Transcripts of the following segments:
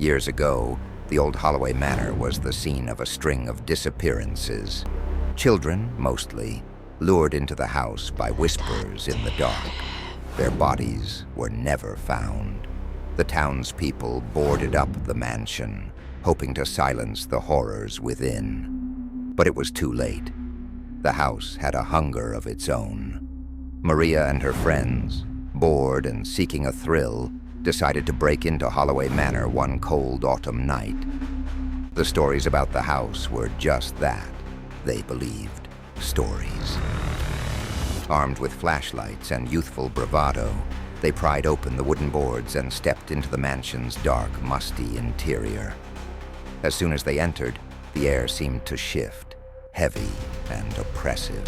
Years ago, the old Holloway Manor was the scene of a string of disappearances. Children, mostly, lured into the house by whispers in the dark. Their bodies were never found. The townspeople boarded up the mansion, hoping to silence the horrors within. But it was too late. The house had a hunger of its own. Maria and her friends, bored and seeking a thrill, decided to break into Holloway Manor one cold autumn night. The stories about the house were just that, they believed, stories. Armed with flashlights and youthful bravado, they pried open the wooden boards and stepped into the mansion's dark, musty interior. As soon as they entered, the air seemed to shift, heavy and oppressive.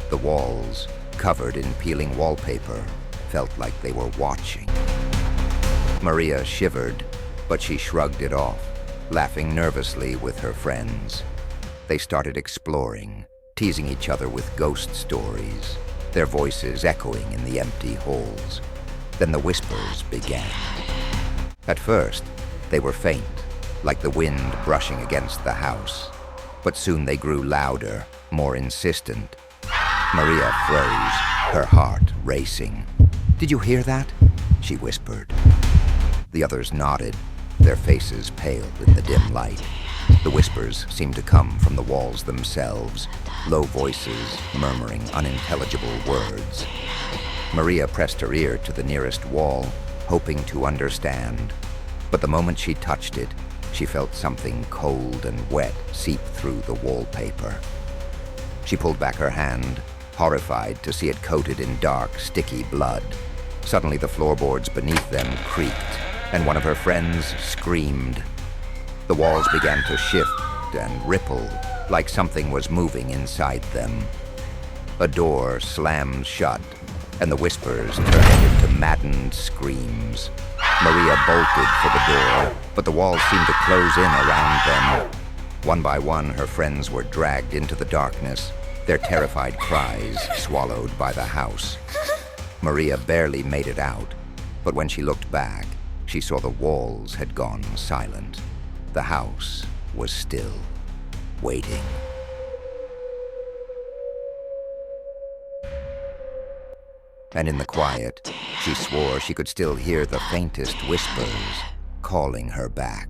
The walls, covered in peeling wallpaper, felt like they were watching. Maria shivered, but she shrugged it off, laughing nervously with her friends. They started exploring, teasing each other with ghost stories, their voices echoing in the empty halls. Then the whispers began. At first, they were faint, like the wind brushing against the house. But soon they grew louder, more insistent. Maria froze, her heart racing. "Did you hear that?" she whispered. The others nodded, their faces pale in the dim light. The whispers seemed to come from the walls themselves, low voices murmuring unintelligible words. Maria pressed her ear to the nearest wall, hoping to understand. But the moment she touched it, she felt something cold and wet seep through the wallpaper. She pulled back her hand, horrified to see it coated in dark, sticky blood. Suddenly the floorboards beneath them creaked, and one of her friends screamed. The walls began to shift and ripple, like something was moving inside them. A door slammed shut, and the whispers turned into maddened screams. Maria bolted for the door, but the walls seemed to close in around them. One by one, her friends were dragged into the darkness, their terrified cries swallowed by the house. Maria barely made it out, but when she looked back, she saw the walls had gone silent. The house was still, waiting. And in the quiet, she swore she could still hear the faintest whispers calling her back.